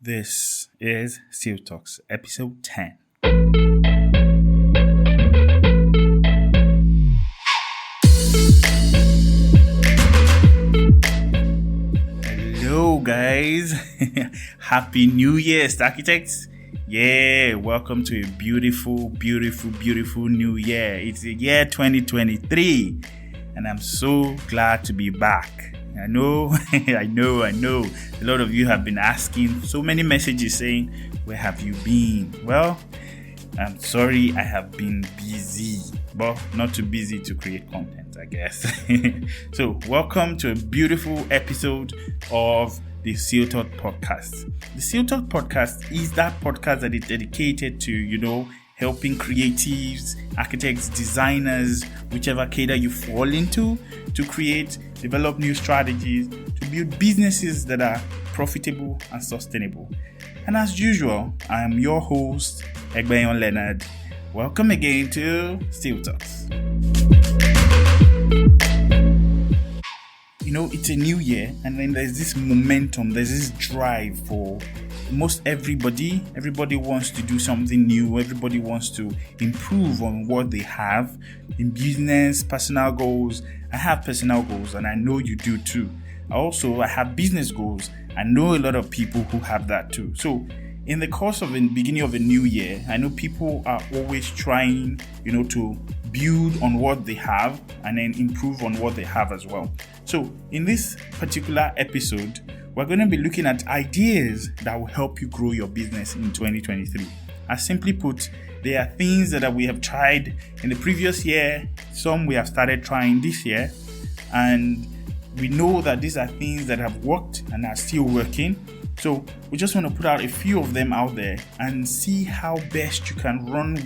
This is SILL Talks, episode 10. Hello, guys. Happy New Year, architects. Yeah, welcome to a beautiful new year. It's the year 2023, and I'm so glad to be back. I know. A lot of you have been asking so many messages saying, where have you been? Well, I'm sorry, I have been busy, but not too busy to create content, I guess. So, welcome to a beautiful episode of the SILL Talks podcast. The SILL Talks podcast is that podcast that is dedicated to, helping creatives, architects, designers, whichever cadre you fall into, to create, develop new strategies, to build businesses that are profitable and sustainable. And as usual, I am your host, Egbayon Leonard. Welcome again to SILL Talks. It's a new year, and then there's this momentum, there's this drive for most everybody. Everybody wants to do something new. Everybody wants to improve on what they have in business, personal goals. I have personal goals, and I know you do too. I have business goals. I know a lot of people who have that too. So in the course of the beginning of a new year, I know people are always trying, to build on what they have and then improve on what they have as well. So in this particular episode, we're going to be looking at ideas that will help you grow your business in 2023. As simply put, there are things that we have tried in the previous year, some we have started trying this year, and we know that these are things that have worked and are still working. So we just want to put out a few of them out there and see how best you can run,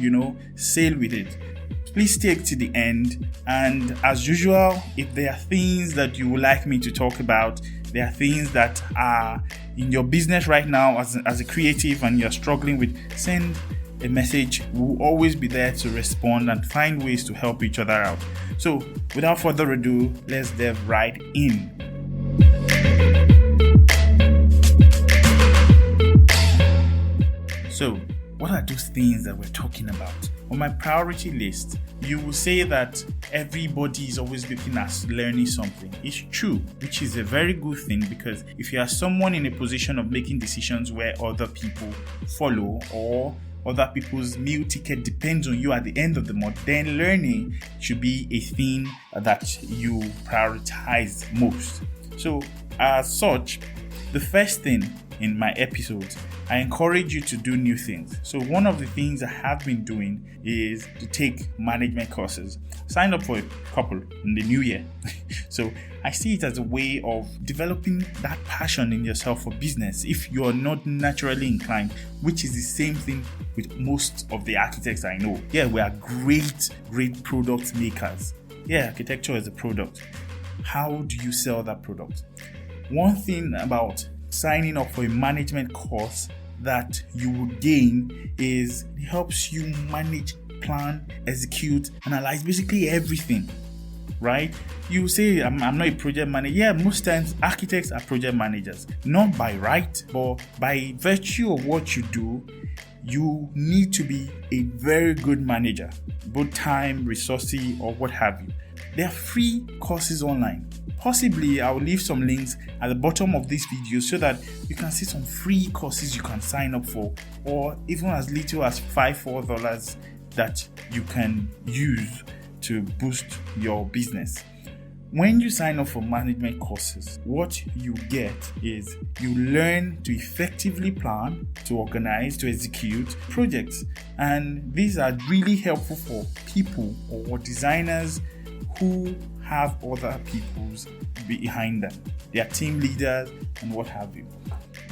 sail with it. Please stay to the end. And as usual, if there are things that you would like me to talk about, there are things that are in your business right now as a creative and you're struggling with, send a message. We'll always be there to respond and find ways to help each other out. So without further ado, let's dive right in. So, what are those things that we're talking about? On my priority list, you will say that everybody is always looking at learning something. It's true, which is a very good thing, because if you are someone in a position of making decisions where other people follow or other people's meal ticket depends on you at the end of the month, then learning should be a thing that you prioritize most. So, as such, the first thing in my episodes, I encourage you to do new things. So one of the things I have been doing is to take management courses. Signed up for a couple in the new year. So I see it as a way of developing that passion in yourself for business if you're not naturally inclined, which is the same thing with most of the architects I know. Yeah, we are great product makers. Yeah, architecture is a product. How do you sell that product? One thing about signing up for a management course that you will gain is it helps you manage, plan, execute, analyze basically everything, right? You say, I'm not a project manager. Yeah, most times architects are project managers, not by right, but by virtue of what you do, you need to be a very good manager, both time, resources, or what have you. There are free courses online. Possibly, I'll leave some links at the bottom of this video so that you can see some free courses you can sign up for, or even as little as $4 that you can use to boost your business. When you sign up for management courses, what you get is you learn to effectively plan, to organize, to execute projects. And these are really helpful for people or designers who have other people's behind them. They are team leaders and what have you.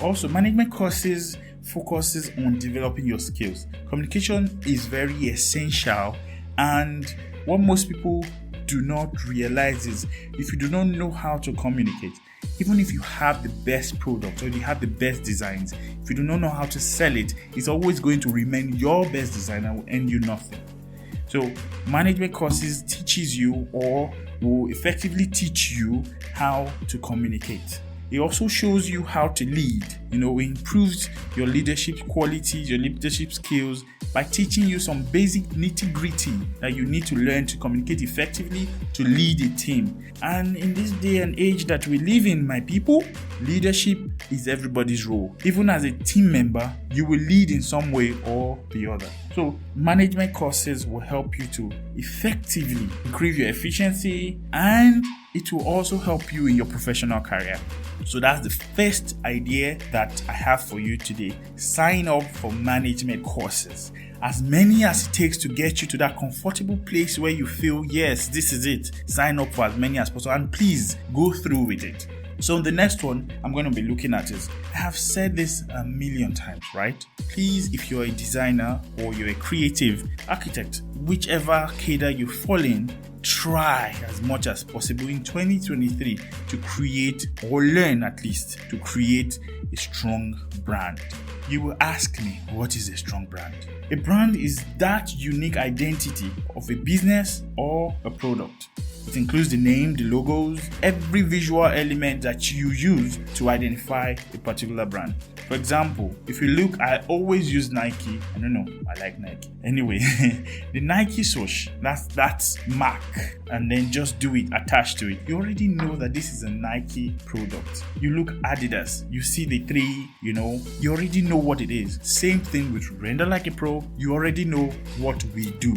Also, management courses focuses on developing your skills. Communication is very essential, and what most people do not realize is if you do not know how to communicate, even if you have the best product or you have the best designs, if you do not know how to sell it, it's always going to remain your best design and will earn you nothing. So management courses teaches you or will effectively teach you how to communicate. It also shows you how to lead. It improves your leadership qualities, your leadership skills by teaching you some basic nitty-gritty that you need to learn to communicate effectively, to lead a team. And in this day and age that we live in, my people, leadership is everybody's role. Even as a team member, you will lead in some way or the other. So management courses will help you to effectively increase your efficiency, and it will also help you in your professional career. So that's the first idea that I have for you today. Sign up for management courses. As many as it takes to get you to that comfortable place where you feel, yes, this is it. Sign up for as many as possible, and please go through with it. So the next one I'm going to be looking at is, I have said this a million times, right? Please, if you're a designer or you're a creative architect, whichever cadre you fall in, try as much as possible in 2023 to create, or learn at least, to create a strong brand. You will ask me, what is a strong brand? A brand is that unique identity of a business or a product. It includes the name, the logos, every visual element that you use to identify a particular brand. For example, if you look, I always use Nike. I don't know, I like Nike. Anyway, the Nike swoosh, that's mark, and then just do it attached to it. You already know that this is a Nike product. You look Adidas, you see the three, you already know what it is. Same thing with Render Like a Pro, you already know what we do.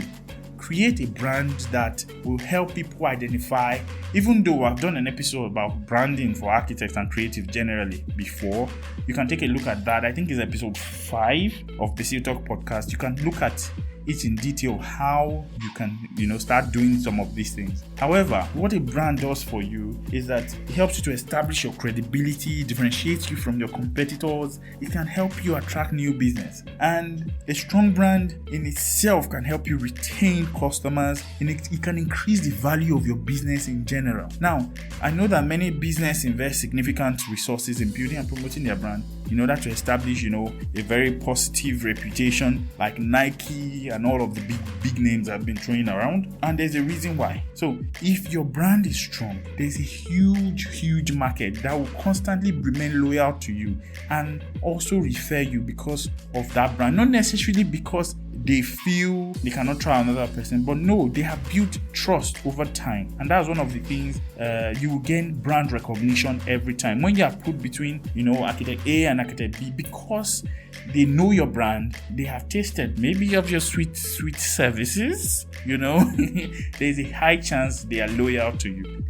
Create a brand that will help people identify. Even though I've done an episode about branding for architects and creative generally before, you can take a look at that. I think it's episode 5 of the SILL Talks podcast. You can look at it in detail, how you can start doing some of these things. However, what a brand does for you is that it helps you to establish your credibility, differentiates you from your competitors. It can help you attract new business, and a strong brand in itself can help you retain customers, and it can increase the value of your business in general. Now, I know that many businesses invest significant resources in building and promoting their brand in order to establish a very positive reputation, like Nike and all of the big names I've been throwing around. And there's a reason why. So if your brand is strong, there's a huge market that will constantly remain loyal to you and also refer you because of that brand. Not necessarily because they feel they cannot try another person, but no, they have built trust over time. And that's one of the things, you will gain brand recognition every time when you are put between architect A and architect B, because they know your brand, they have tasted maybe of your sweet services. There's a high chance they are loyal to you.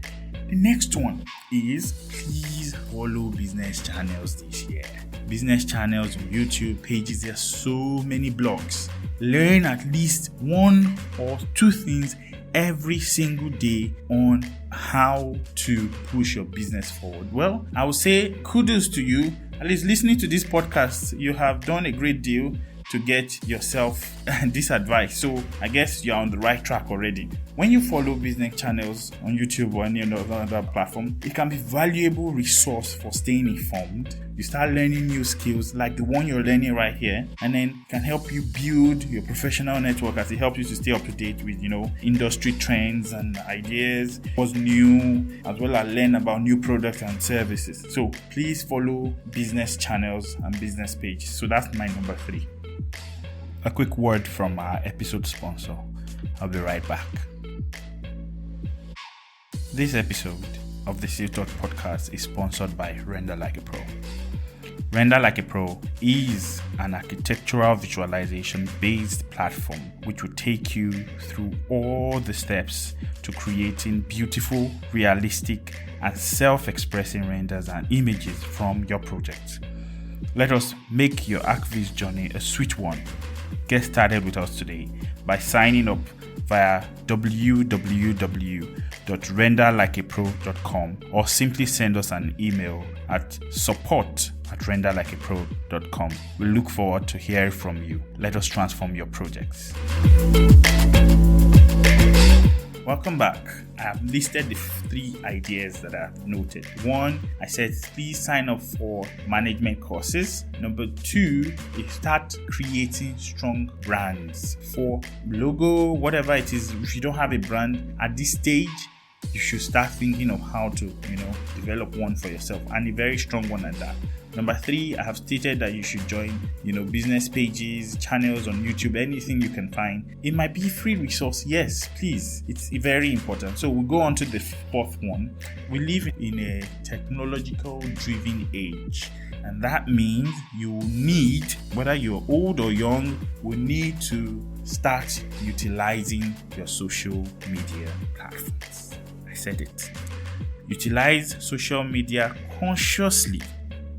The next one is, please follow business channels this year. Business channels on YouTube pages, there's so many blogs. Learn at least 1 or 2 things every single day on how to push your business forward. Well, I would say kudos to you. At least listening to this podcast, you have done a great deal to get yourself this advice. So I guess you're on the right track already. When you follow business channels on YouTube or any other platform, it can be a valuable resource for staying informed. You start learning new skills like the one you're learning right here, and then it can help you build your professional network as it helps you to stay up to date with industry trends and ideas, what's new, as well as learn about new products and services. So please follow business channels and business pages. So that's my number 3. A quick word from our episode sponsor. I'll be right back. This episode of the SILL Talks podcast is sponsored by Render Like a Pro. Render Like a Pro is an architectural visualization based platform which will take you through all the steps to creating beautiful, realistic, and self-expressing renders and images from your projects. Let us make your ArchViz journey a sweet one. Get started with us today by signing up via www.renderlikeapro.com or simply send us an email at support@renderlikeapro.com. We look forward to hearing from you. Let us transform your projects. Welcome back. I have listed the 3 ideas that I've noted. 1, I said please sign up for management courses. Number 2 is start creating strong brands for logo, whatever it is. If you don't have a brand at this stage, you should start thinking of how to, develop one for yourself, and a very strong one at that. Number 3, I have stated that you should join, business pages, channels on YouTube, anything you can find. It might be free resource. Yes, please. It's very important. So we'll go on to the 4th one. We live in a technological driven age. And that means you need, whether you're old or young, will need to start utilizing your social media platforms. I said it. Utilize social media consciously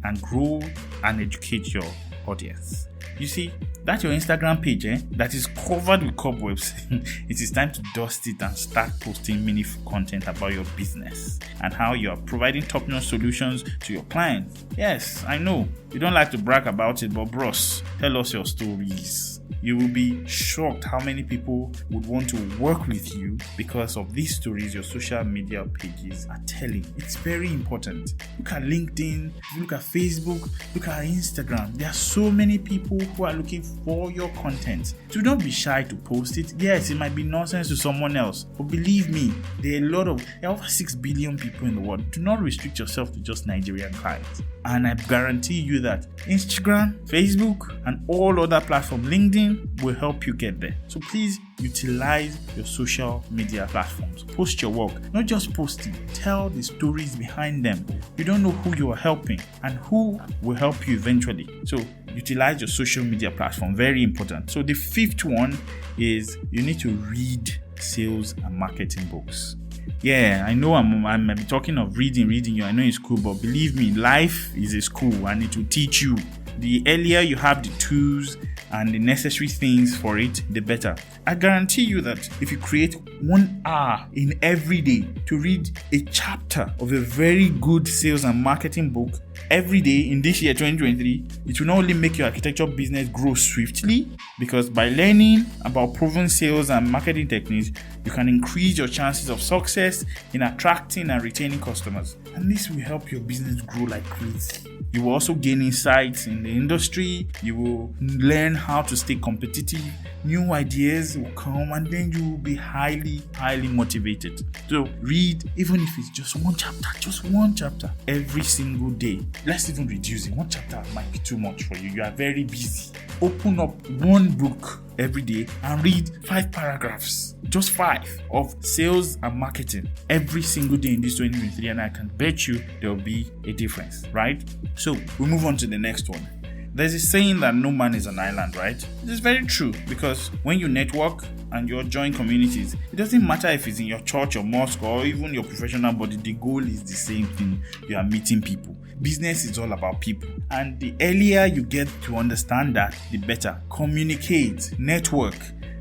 and grow and educate your audience. You see, that's your Instagram page that is covered with cobwebs. It is time to dust it and start posting meaningful content about your business and how you are providing top-notch solutions to your clients. Yes, I know you don't like to brag about it, but bros, tell us your stories. You will be shocked how many people would want to work with you because of these stories your social media pages are telling. It's very important. Look at LinkedIn, look at Facebook, look at Instagram. There are so many people who are looking for your content. So don't be shy to post it. Yes, it might be nonsense to someone else, but believe me, there are over 6 billion people in the world. Do not restrict yourself to just Nigerian clients. And I guarantee you that Instagram, Facebook, and all other platforms, LinkedIn, will help you get there. So please utilize your social media platforms. Post your work, not just posting. Tell the stories behind them. You don't know who you are helping and who will help you eventually. So utilize your social media platform. Very important. So the 5th one is you need to read sales and marketing books. Yeah, I know I'm talking of reading. I know it's cool, but believe me, life is a school and it will teach you. The earlier you have the tools and the necessary things for it, the better. I guarantee you that if you create 1 hour in every day to read a chapter of a very good sales and marketing book every day in this year 2023, it will not only make your architecture business grow swiftly, because by learning about proven sales and marketing techniques, you can increase your chances of success in attracting and retaining customers. And this will help your business grow like crazy. You will also gain insights in the industry. You will learn how to stay competitive. New ideas will come, and then you will be highly motivated. So read, even if it's just one chapter every single day. Let's even reduce it. 1 chapter might be too much for you. You are very busy. Open up 1 book every day and read 5 paragraphs, just 5, of sales and marketing every single day in this 2023, and I can bet you there will be a difference, right? So we move on to the next one. There's a saying that no man is an island, right? It is very true, because when you network and you join communities, it doesn't matter if it's in your church or mosque or even your professional body, the goal is the same thing. You are meeting people. Business is all about people. And the earlier you get to understand that, the better. Communicate, network.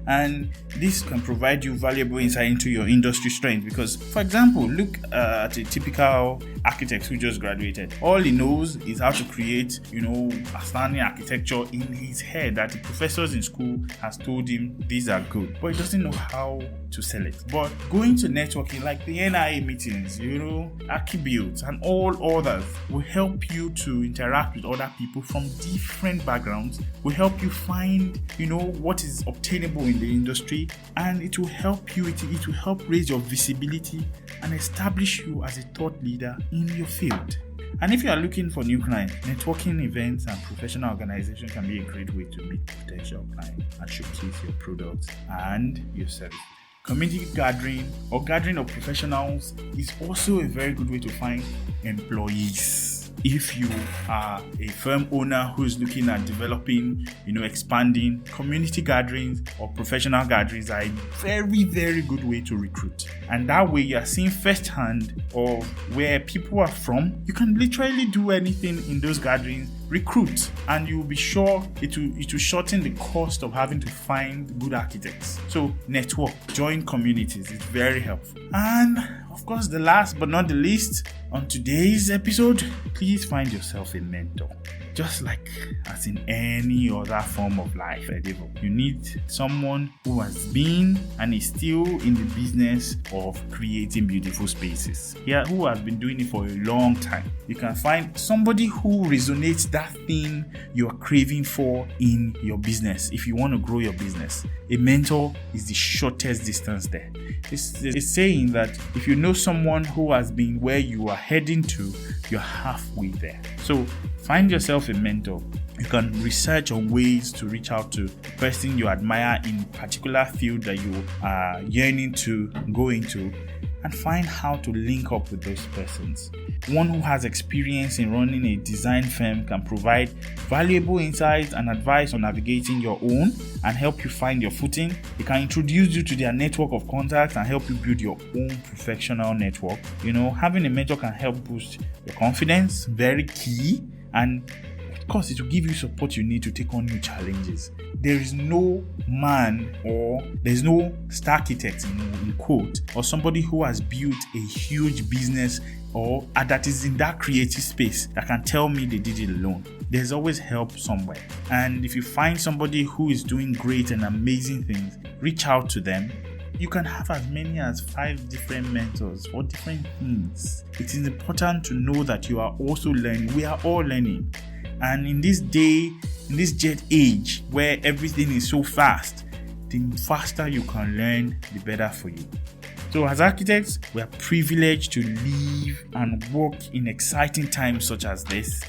And this can provide you valuable insight into your industry strength, because, for example, look at a typical architect who just graduated. All he knows is how to create, outstanding architecture in his head that the professors in school has told him these are good, but he doesn't know how to sell it. But going to networking like the NIA meetings, Archibuilds and all others will help you to interact with other people from different backgrounds, will help you find, what is obtainable in the industry, and it will help you, it will help raise your visibility and establish you as a thought leader in your field. And if you are looking for new clients, networking events and professional organizations can be a great way to meet potential clients and showcase your products and your service. Community gathering or gathering of professionals is also a very good way to find employees. If you are a firm owner who is looking at developing, expanding, community gatherings or professional gatherings are a very, very good way to recruit. And that way you are seeing firsthand of where people are from. You can literally do anything in those gatherings, recruit, and you will be sure it will shorten the cost of having to find good architects. So network, join communities, it's very helpful. And of course, the last but not the least, On today's episode, please find yourself a mentor. Just like as in any other form of life, you need someone who has been and is still in the business of creating beautiful spaces. Yeah, who has been doing it for a long time. You can find somebody who resonates that thing you are craving for in your business. If you want to grow your business, a mentor is the shortest distance there. It's saying that if you know someone who has been where you are heading to, you're halfway there. So find yourself a mentor. You can research on ways to reach out to the person you admire in a particular field that you are yearning to go into, and find how to link up with those persons. One who has experience in running a design firm can provide valuable insights and advice on navigating your own and help you find your footing. They can introduce you to their network of contacts and help you build your own professional network. Having a mentor can help boost your confidence, very key, and of course, it will give you support you need to take on new challenges. There is no man or there's no star architect in quote or somebody who has built a huge business or that is in that creative space that can tell me they did it alone. There's always help somewhere. And if you find somebody who is doing great and amazing things, reach out to them. You can have as many as 5 different mentors for different things. It is important to know that you are also learning. We are all learning. And in this jet age where everything is so fast, the faster you can learn, the better for you. So as architects, we are privileged to live and work in exciting times such as this.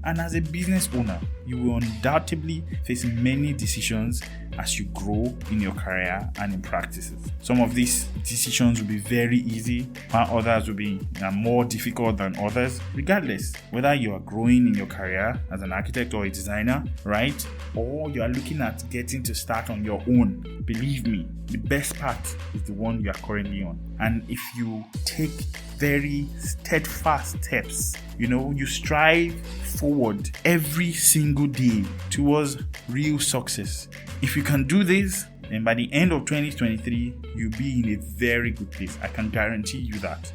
And as a business owner, you will undoubtedly face many decisions as you grow in your career and in practices. Some of these decisions will be very easy, while others will be more difficult than others. Regardless, whether you are growing in your career as an architect or a designer, right? Or you are looking at getting to start on your own, believe me, the best path is the one you are currently on. And if you take very steadfast steps, you strive forward every single day towards real success. If you can do this, then by the end of 2023, you'll be in a very good place. I can guarantee you that.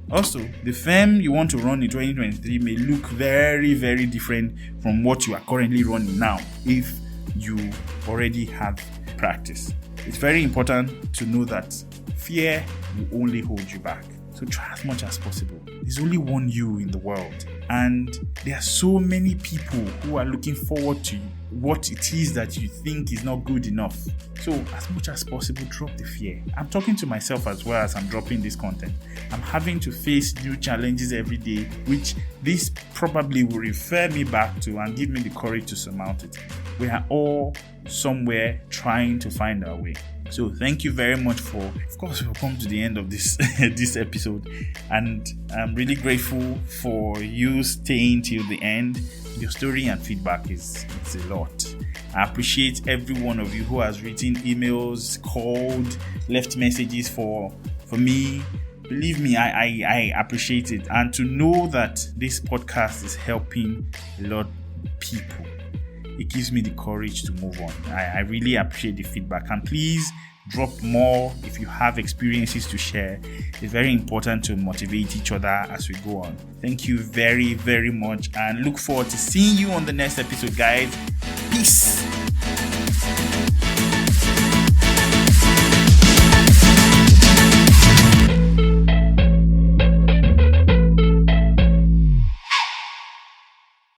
Also, the firm you want to run in 2023 may look very, very different from what you are currently running now if you already have practice. It's very important to know that fear will only hold you back. So try as much as possible. There's only one you in the world. And there are so many people who are looking forward to what it is that you think is not good enough. So as much as possible, drop the fear. I'm talking to myself as well as I'm dropping this content. I'm having to face new challenges every day, which this probably will refer me back to and give me the courage to surmount it. We are all somewhere trying to find our way. So thank you very much of course, we've come to the end of this this episode, and I'm really grateful for you staying till the end. Your story and feedback it's a lot. I appreciate every one of you who has written emails, called, left messages for me. Believe me, I appreciate it. And to know that this podcast is helping a lot of people, it gives me the courage to move on. I really appreciate the feedback. And please drop more if you have experiences to share. It's very important to motivate each other as we go on. Thank you very, very much, and look forward to seeing you on the next episode, guys. Peace.